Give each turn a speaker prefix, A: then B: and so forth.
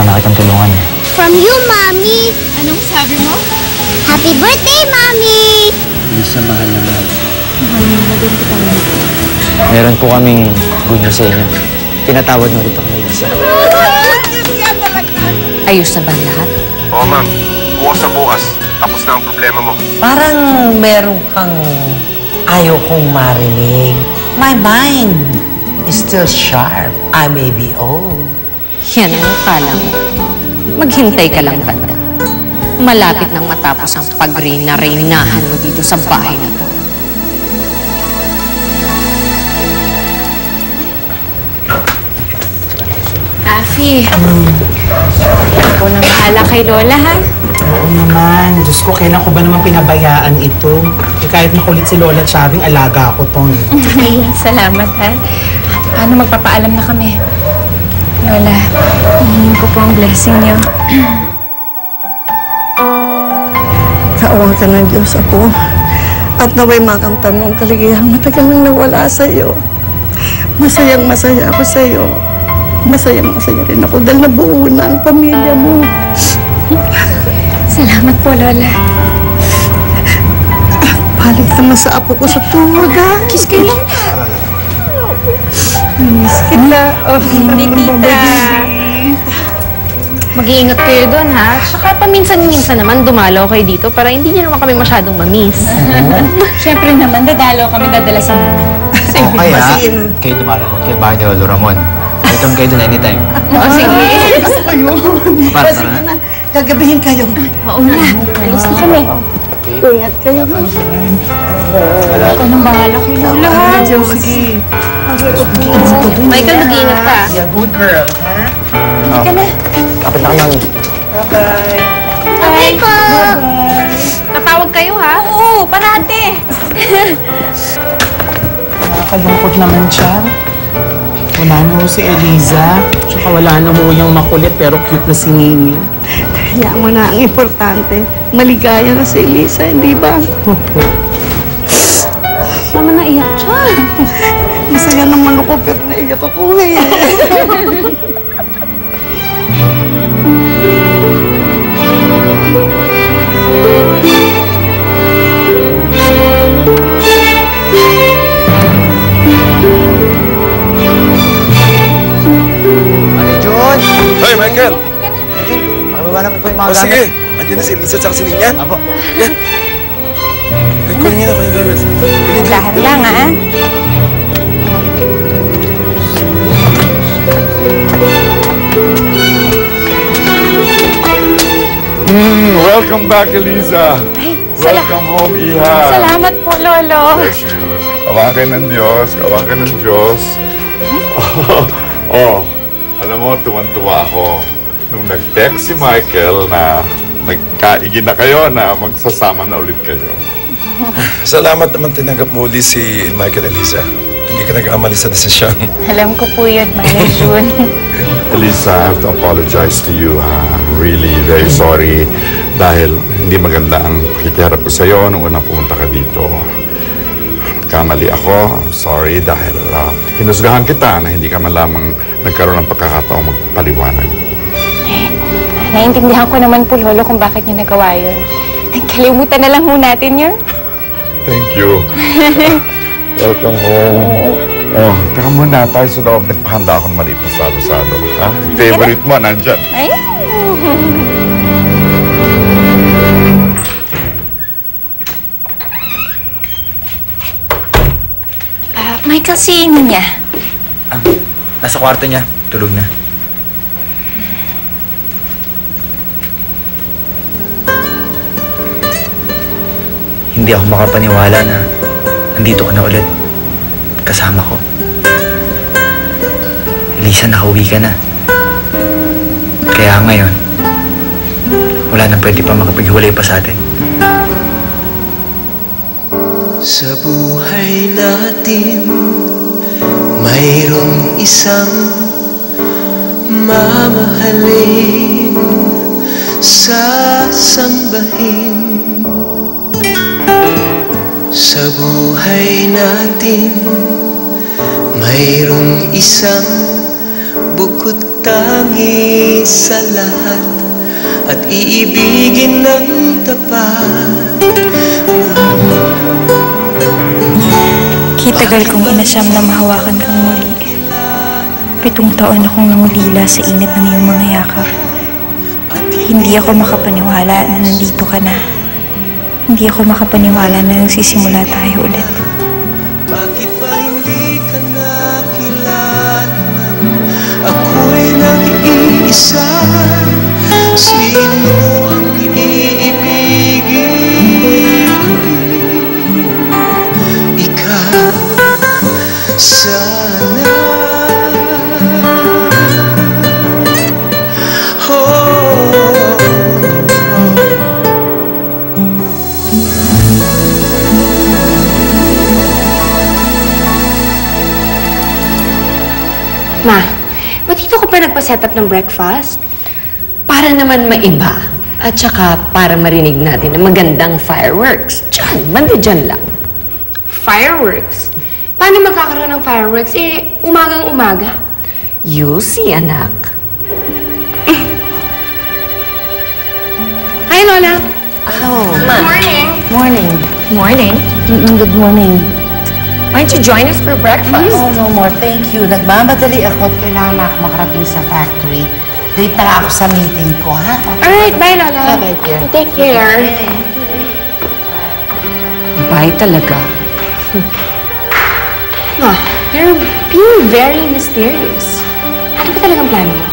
A: gusto na kitang tulungan eh.
B: From you, Mommy!
C: Anong sabi mo?
B: Happy birthday, Mommy!
A: Lisa, mahal na mahal.
C: Mahal mo din kita.
A: Meron po kaming good news sa inyo. Pinatawad mo rito kay Lisa.
D: Ayos na ba ang lahat?
E: Oo, ma'am. Bukas na bukas. Tapos na ang problema mo.
F: Parang meron kang ayaw kong marinig. My mind is still sharp. I may be old.
D: Yan ang akala mo. Maghintay ka lang, banda. Malapit nang matapos ang pag-reyna-reynahan mo dito sa bahay na to.
C: Afi, ikaw na bahala kay Lola, ha?
G: Oo naman. Diyos ko, kailan ko ba naman pinabayaan ito? Eh, kahit makulit si Lola Chaving, alaga ako to.
C: Salamat, ha? Paano magpapaalam na kami? Lola, hihingin ko po ang blessing niyo.
H: Kaawa ka ng Diyos, Apo. At naway makamtan mo ang kaligayang matagal nang nawala sa'yo. Masayang masaya ako sa'yo. Masayang masaya rin ako dahil nabuo na ang pamilya mo.
C: Salamat po, Lola.
H: Balik naman sa apo ko sa tuhod, ha?
C: Kiss kayo lang.
H: Miss kita.
C: Tita. Mag-iingat kayo doon, ha? Saka paminsan-minsan naman dumalaw kayo dito para hindi niyo naman kami masyadong mamiss. Siyempre naman, dadalaw kami dadala sa mama.
A: Okay ha? Kayo dumalo mo kay bahay ni Lolo Ramon. Welcome kayo doon anytime.
C: O, sige.
H: Gusto ko yun.
A: Para
H: Sige
A: na.
H: na. Gagabihin kayo.
C: Oo na. Alis na kami.
H: Ingat kayo.
C: Ikaw nang bahala kay Lola, ha?
H: Sige.
C: Michael, mag-iingat ka.
G: Be a good girl, ha?
C: Hindi ka na.
A: Kapit na ka, mami.
G: Bye-bye.
C: Bye po! Natawag kayo, ha? Oo, panate.
G: Nakakalungkot naman siya. Wala na ho si Eliza. Tsaka wala na ho yung makulit pero cute na si Nini.
H: Kaya mo na ang importante. Maligaya na si Elisa, hindi ba?
C: Mama, naiyak siya.
H: Masaya naman ako pero naiyak ako ngayon.
E: Hey, Michael!
A: Pakibaba namin po yung mga
E: O sige, andyan na si Lisa at si Nina.
A: Apo.
E: Kunin niya na kung yung gamit.
C: Dahan lang, ha?
I: Welcome back, Eliza.
C: Ay,
I: Welcome home, Iha.
C: salamat po, Lolo.
I: Kawakan ng Diyos, kawakan ng Diyos. Oh, alam mo, tuwan-tuwa ako nung nag-text si Michael na nagkaigin na kayo na magsasama na ulit kayo.
E: Salamat naman tinanggap mo ulit si Michael Eliza. Hindi ka nag-amali sa desisyon.
C: Alam ko po yun, Manay June.
I: Eliza, I have to apologize to you, ha? I'm really very sorry dahil hindi maganda ang pakikiharap ko sa'yo nung unang pumunta ka dito. Kamali ako. I'm sorry dahil hinusgahan kita na hindi ka man lamang nagkaroon ng pagkakataong magpaliwanag.
C: Naiintindihan ko naman po, Lolo, kung bakit niyo nagawa yun. Kalimutan na lang ho natin yun.
I: Thank you. Welcome home. Oh, teka muna tayo sa loob. Nagpahanda ako ng maliit na salo-salo. Ha? Favorite mo, nandyan.
C: Ay! Michael, si niya.
A: Nasa kwarto niya. Tulog na. Hindi ako makapaniwala na nandito ka na ulit. Kasama ko. Elisa, nakauwi ka na. Kaya ngayon, wala nang pwede pa makapaghiwalay pa sa atin.
J: Sa buhay natin, mayroong isang mamahalin, sasambahin. Sa buhay natin, mayroong isang bukod tangi sa lahat at iibigin ng tapat.
K: Kitagal kong inasyam na mahawakan kang muli. 7 taon akong nangulila sa init ng iyong mga yakap. Hindi ako makapaniwala na nandito ka na. Hindi ako makapaniwala na nagsisimula tayo ulit.
J: Bakit ba hindi ka nakilala? Ako'y nag-iisa. Sino ang iibigin? Ikaw sana.
D: Ma, ba't dito ko pa nagpa-set up ng breakfast? Para naman maiba. At saka para marinig natin ang magandang fireworks. Diyan, banda dyan lang.
C: Fireworks? Paano magkakaroon ng fireworks? Eh, umagang-umaga.
D: You see, anak.
C: Hi, Lola.
F: Oh,
C: Good morning.
F: morning.
D: Morning.
F: Good morning.
D: Why don't you join us for breakfast?
F: Oh, no more. Thank you. Nagmamadali ako at kailangan na ako makarating sa factory. Late na nga ako sa meeting ko, ha?
C: Alright, bye, Lola.
F: Bye, dear.
C: Take care.
D: Bye talaga.
C: Ma, you're being very mysterious. Ano ba talagang plano mo?